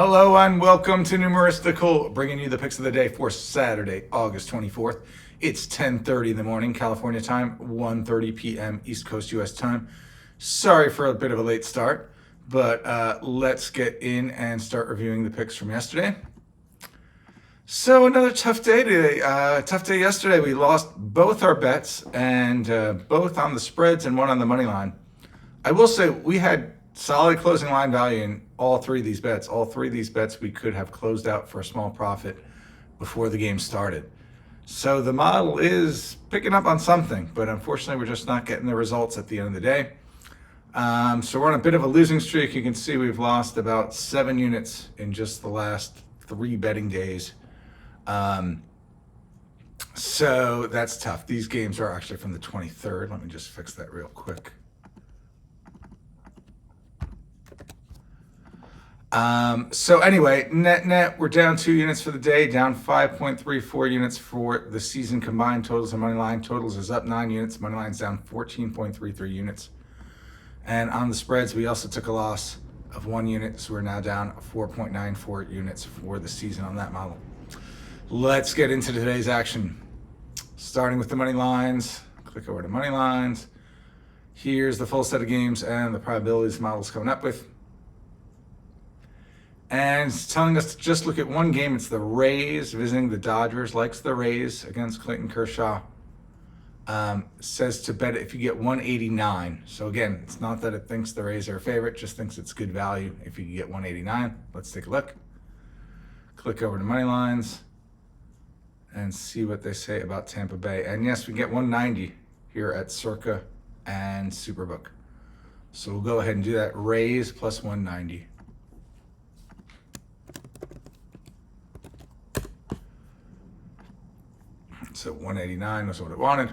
Hello and welcome to Numeristical, bringing you the picks of the day for Saturday, August 24th. It's 10:30 in the morning, California time, 1:30 p.m. East Coast U.S. time. Sorry for a bit of a late start, but let's get in and start reviewing the picks from yesterday. So another tough day today. Tough day yesterday. We lost both our bets, and both on the spreads and one on the money line. I will say we had solid closing line value in all three of these bets. All three of these bets we could have closed out for a small profit before the game started. So the model is picking up on something, but unfortunately we're just not getting the results at the end of the day. So we're on a bit of a losing streak. You can see we've lost about 7 units in just the last 3 betting days. So that's tough. These games are actually from the 23rd. Let me just fix that real quick. So anyway, net, we're down 2 units for the day, down 5.34 units for the season combined totals and money line. Totals is up 9 units. Money line's down 14.33 units. And on the spreads, we also took a loss of 1 unit. So we're now down 4.94 units for the season on that model. Let's get into today's action. Starting with the money lines. Click over to money lines. Here's the full set of games and the probabilities model's coming up with. And it's telling us to just look at one game. It's the Rays visiting the Dodgers. Likes the Rays against Clayton Kershaw. Says to bet it if you get 189. So again, it's not that it thinks the Rays are a favorite, just thinks it's good value if you get 189. Let's take a look. Click over to money lines and see what they say about Tampa Bay. And yes, we get 190 here at Circa and Superbook. So we'll go ahead and do that. Rays plus 190. So 189 was what it wanted.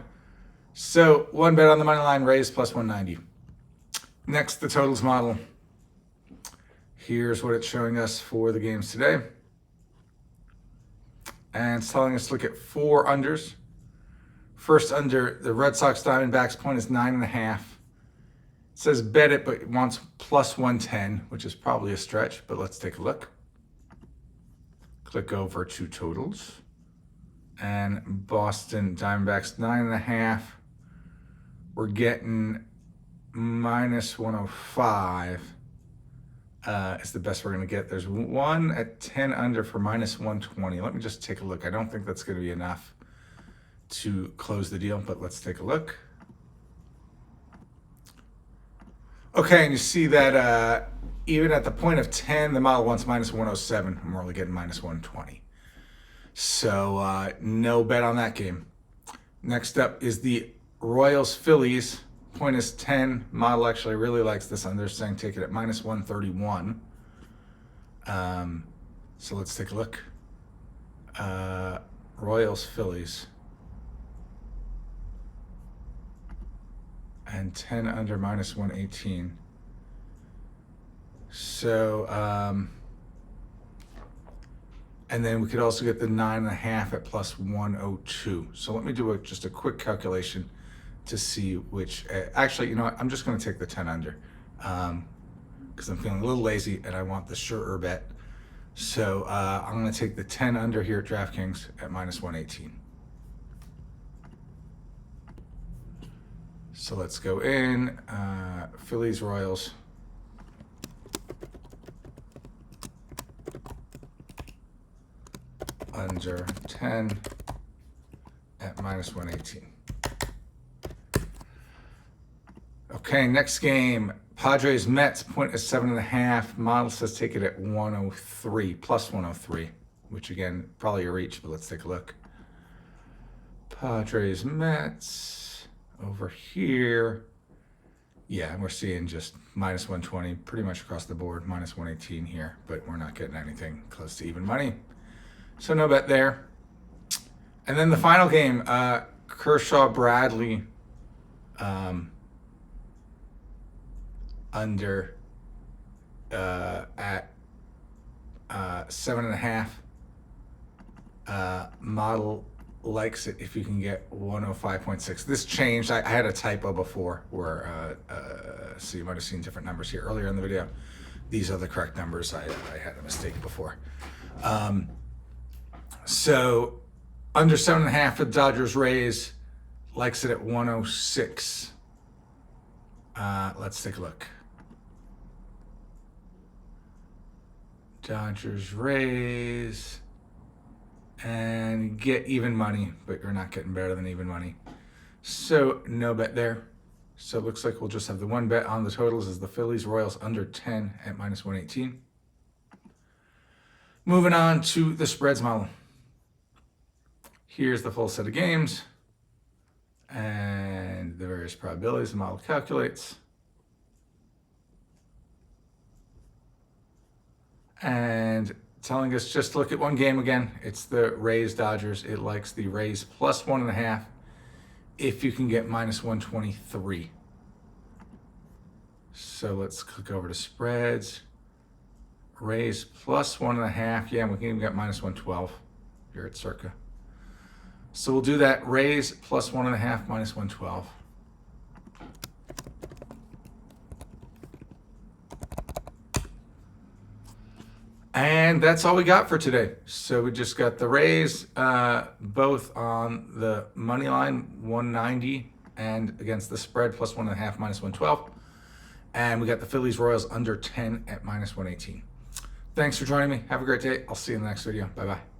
So 1 bet on the money line, Rays plus 190. Next, the totals model. Here's what it's showing us for the games today. And it's telling us to look at 4 unders. First under, the Red Sox Diamondbacks point is 9.5. It says bet it, but it wants plus 110, which is probably a stretch, but let's take a look. Click over to totals. And Boston Diamondbacks 9.5. We're getting minus 105 is the best we're going to get. There's one at 10 under for minus 120. Let me just take a look. I don't think that's going to be enough to close the deal, but let's take a look. Okay, and you see that even at the point of 10, the model wants minus 107, and we're only getting minus 120. So no bet on that game. Next up is the Royals-Phillies. Point is 10. Model actually really likes this under, saying take it at minus 131. So let's take a look. Royals-Phillies. And 10 under minus 118. So... and then we could also get the 9.5 at plus 102. So let me do just a quick calculation to see which, actually, you know what? I'm just going to take the 10 under because I'm feeling a little lazy and I want the surer bet. So I'm going to take the 10 under here at DraftKings at minus 118. So let's go in, Phillies, Royals. Under 10 at minus 118. Okay, next game. Padres Mets point is 7.5. Model says take it at 103, plus 103, which again, probably a reach, but let's take a look. Padres Mets over here. Yeah, we're seeing just minus 120 pretty much across the board, minus 118 here, but we're not getting anything close to even money. So no bet there. And then the final game, Kershaw-Bradley under at 7.5. Model likes it if you can get 105.6. This changed. I had a typo before where, so you might have seen different numbers here earlier in the video. these are the correct numbers. I had a mistake before. So under 7.5 for the Dodgers Rays, likes it at 106. Let's take a look. Dodgers Rays, and get even money, but you're not getting better than even money. So no bet there. So it looks like we'll just have the one bet on the totals is the Phillies Royals under 10 at -118. Moving on to the spreads model. Here's the full set of games and the various probabilities the model calculates. And telling us just look at one game again. It's the Rays Dodgers. It likes the Rays plus 1.5 if you can get -123. So let's click over to spreads. Rays plus 1.5. Yeah, we can even get -112 here at Circa. So we'll do that. Rays plus 1.5 -112. And that's all we got for today. So we just got the Rays both on the money line, 190, and against the spread, plus 1.5, -112. And we got the Phillies Royals under 10 at -118. Thanks for joining me. Have a great day. I'll see you in the next video. Bye-bye.